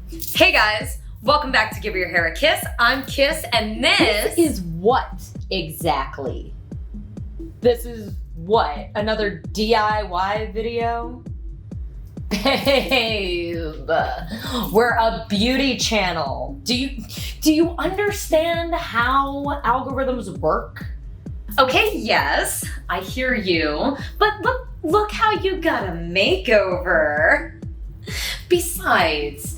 Hey guys, welcome back to Give Your Hair a Kiss. I'm Kiss, and this is what exactly? This is what? Another DIY video? Babe, we're a beauty channel. Do you understand how algorithms work? Okay, yes, I hear you, but look how you got a makeover. Besides,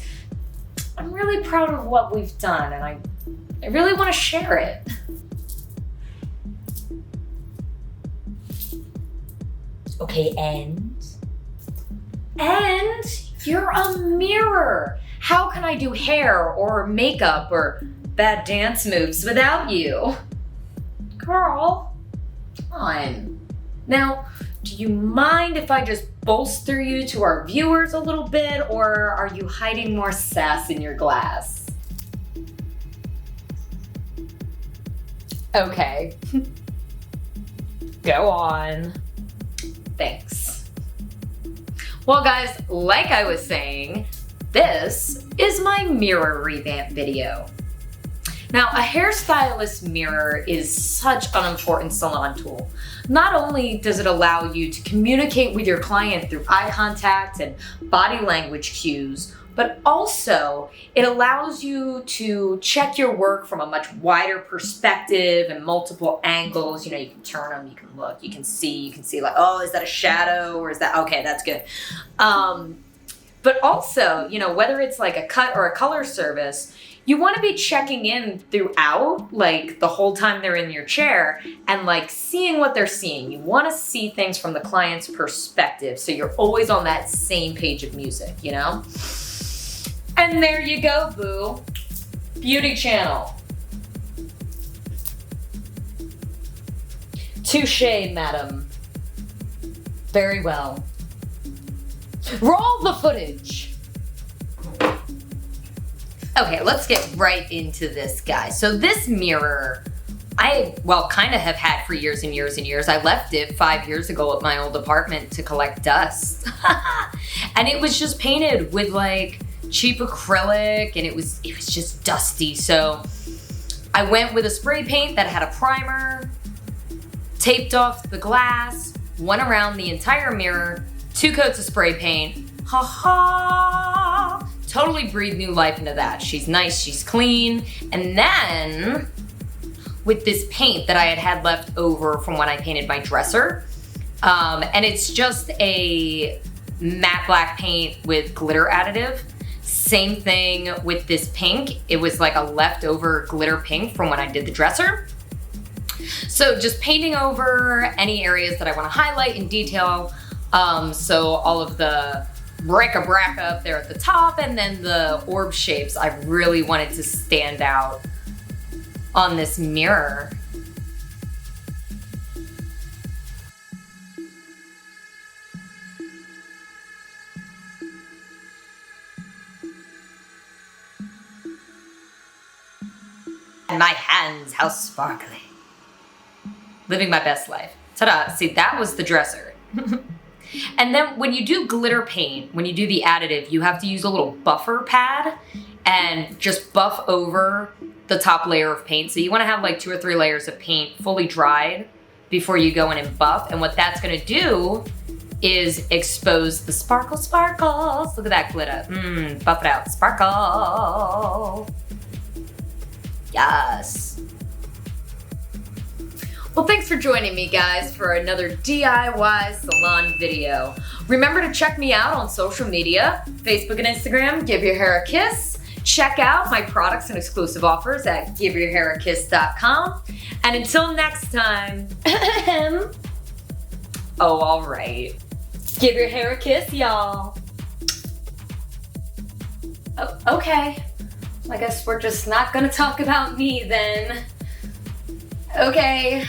I'm really proud of what we've done, and I really want to share it. Okay, and you're a mirror. How can I do hair or makeup or bad dance moves without you? Girl, come on. Now, do you mind if I just bolster you to our viewers a little bit, or are you hiding more sass in your glass? okay. Go on. Thanks. Well guys, like I was saying, this is my mirror revamp video. Now, a hairstylist mirror is such an important salon tool. Not only does it allow you to communicate with your client through eye contact and body language cues, but also it allows you to check your work from a much wider perspective and multiple angles. You know, you can turn them, you can look, you can see like, oh, is that a shadow or is that, okay, that's good. But also, you know, whether it's like a cut or a color service, you want to be checking in throughout, like the whole time they're in your chair and like seeing what they're seeing. You want to see things from the client's perspective, so you're always on that same page of music, you know? And there you go, boo. Beauty channel. Touché, madam. Very well. Roll the footage. Okay, let's get right into this, guy. So this mirror, I kind of have had for years and years and years. I left it 5 years ago at my old apartment to collect dust. And it was just painted with like cheap acrylic, and it was just dusty. So I went with a spray paint that had a primer, taped off the glass, went around the entire mirror, 2 coats of spray paint. Ha ha! Totally breathed new life into that. She's nice, she's clean. And then with this paint that I had left over from when I painted my dresser, and it's just a matte black paint with glitter additive. Same thing with this pink. It was like a leftover glitter pink from when I did the dresser. So just painting over any areas that I want to highlight in detail. So all of the bric-a-brac up there at the top, and then the orb shapes I really wanted to stand out on this mirror. And my hands, how sparkly. Living my best life. Ta-da, see, that was the dresser. And then when you do glitter paint, when you do the additive, you have to use a little buffer pad and just buff over the top layer of paint. So you want to have like 2 or 3 layers of paint fully dried before you go in and buff. And what that's going to do is expose the sparkles. Look at that glitter. Buff it out. Sparkle. Yes. Well, thanks for joining me, guys, for another DIY salon video. Remember to check me out on social media, Facebook and Instagram, Give Your Hair a Kiss. Check out my products and exclusive offers at giveyourhairakiss.com. And until next time, oh, all right. Give your hair a kiss, y'all. Oh, okay. I guess we're just not gonna talk about me then. Okay.